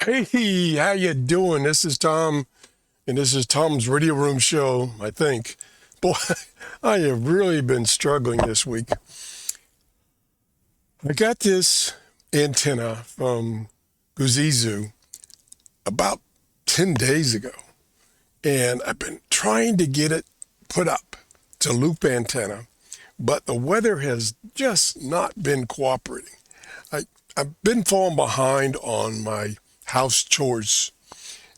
Hey, how you doing? This is Tom, and this is Tom's Radio Room Show, I think. Boy, I have really been struggling this week. I got this antenna from Guzizu about 10 days ago, and I've been trying to get it put up. It's a loop antenna, but the weather has just not been cooperating. I've been falling behind on my house chores.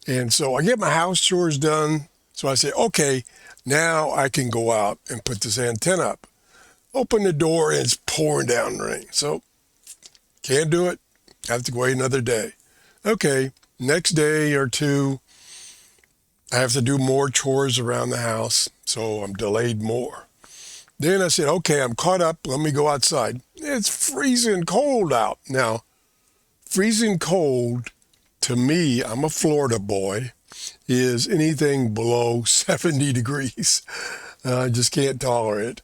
And so I get my house chores done. So I say, okay, now I can go out and put this antenna up. Open the door and it's pouring down rain. So can't do it. I have to wait another day. Okay, next day or two, I have to do more chores around the house. So I'm delayed more. Then I said, okay, I'm caught up. Let me go outside. It's freezing cold out. Now, freezing cold to me, I'm a Florida boy, is anything below 70 degrees. I just can't tolerate it.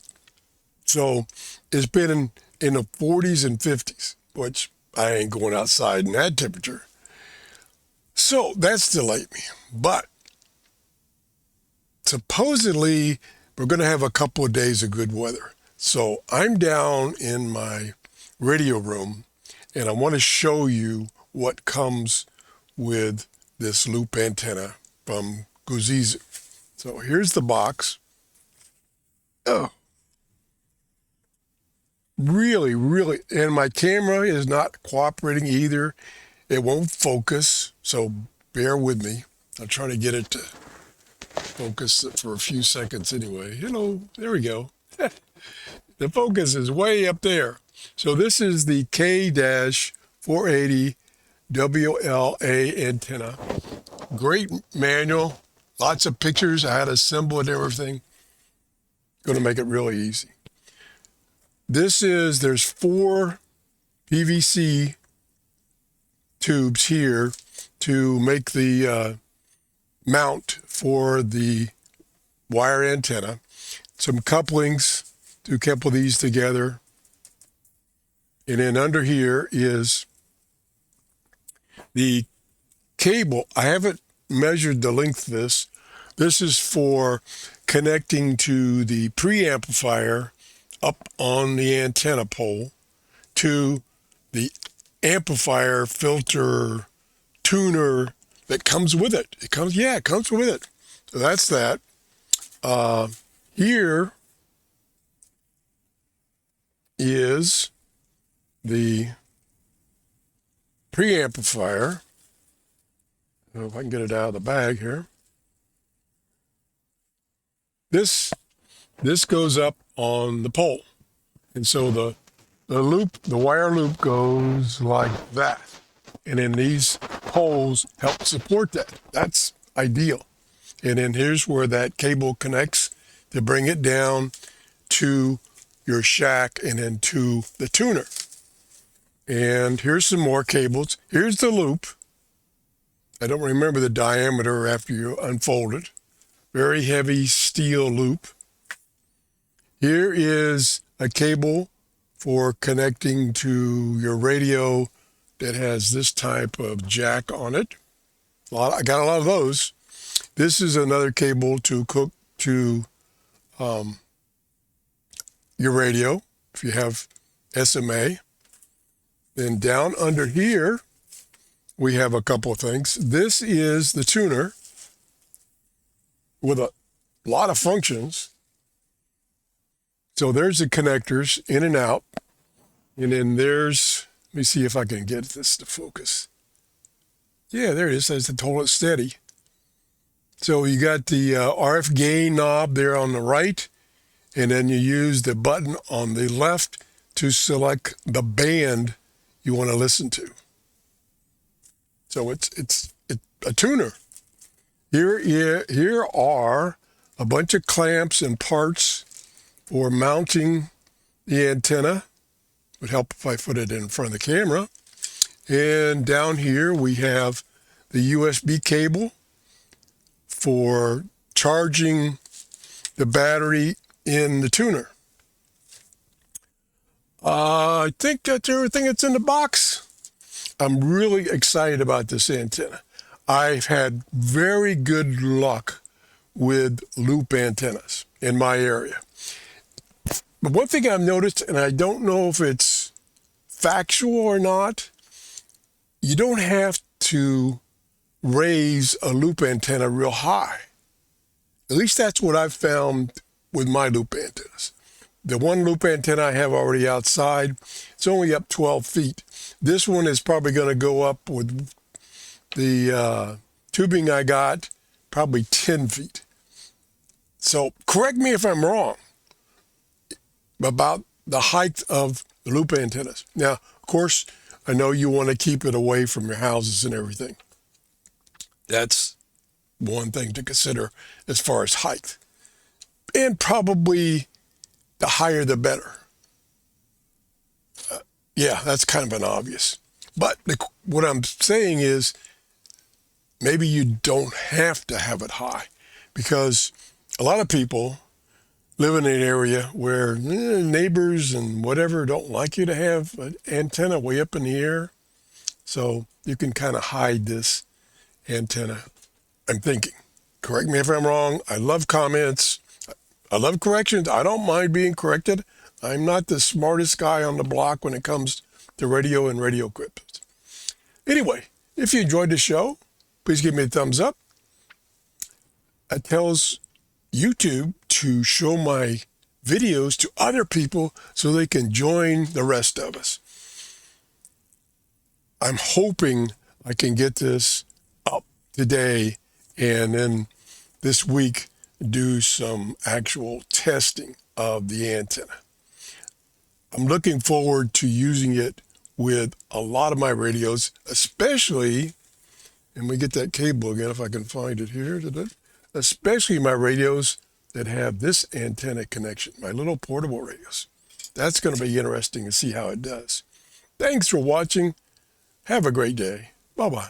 So it's been in the 40s and 50s, which I ain't going outside in that temperature. So that's delayed me. But supposedly, we're going to have a couple of days of good weather. So I'm down in my radio room, and I want to show you what comes with this loop antenna from Guzizu. So here's the box. Oh, really, and my camera is not cooperating either. It won't focus, so bear with me. I'll try to get it to focus for a few seconds anyway. There we go. The focus is way up there. So this is the K-480WLA antenna. Great manual, lots of pictures, how to assemble it and everything. Going to make it really easy. There's 4 PVC tubes here to make the mount for the wire antenna. Some couplings to couple these together. And then under here is the cable. I haven't measured the length of this. This is for connecting to the preamplifier up on the antenna pole to the amplifier filter tuner that comes with it. It comes with it. So that's that. Here is the preamplifier. I don't know if I can get it out of the bag here. This goes up on the pole. And so the wire loop goes like that. And then these poles help support that. That's ideal. And then here's where that cable connects to bring it down to your shack and then to the tuner. And here's some more cables. Here's the loop. I don't remember the diameter after you unfold it. Very heavy steel loop. Here is a cable for connecting to your radio that has this type of jack on it. I got a lot of those. This is another cable to hook to your radio if you have SMA. Then down under here, we have a couple of things. This is the tuner with a lot of functions. So there's the connectors in and out. And then there's, let me see if I can get this to focus. Yeah, there it is. That's to hold it steady. So you got the RF gain knob there on the right, and then you use the button on the left to select the band you want to listen to. So it's a tuner. Here are a bunch of clamps and parts for mounting the antenna. Would help if I put it in front of the camera. And down here we have the USB cable for charging the battery in the tuner. I think that's everything that's in the box. I'm really excited about this antenna. I've had very good luck with loop antennas in my area. But one thing I've noticed, and I don't know if it's factual or not, you don't have to raise a loop antenna real high. At least that's what I've found with my loop antennas. The one loop antenna I have already outside, it's only up 12 feet. This one is probably going to go up with the tubing I got, probably 10 feet. So correct me if I'm wrong about the height of the loop antennas. Now, of course, I know you want to keep it away from your houses and everything. That's one thing to consider as far as height. And probably the higher the better. Yeah, that's kind of an obvious. But what I'm saying is maybe you don't have to have it high, because a lot of people live in an area where neighbors and whatever don't like you to have an antenna way up in the air. So you can kind of hide this antenna. I'm thinking, correct me if I'm wrong. I love comments. I love corrections. I don't mind being corrected. I'm not the smartest guy on the block when it comes to radio and radio equipment. Anyway, if you enjoyed the show, please give me a thumbs up. It tells YouTube to show my videos to other people so they can join the rest of us. I'm hoping I can get this up today and then this week do some actual testing of the antenna. I'm looking forward to using it with a lot of my radios, especially, and we get that cable again if I can find it here, especially my radios that have this antenna connection, my little portable radios. That's going to be interesting to see how it does. Thanks for watching. Have a great day. Bye-bye.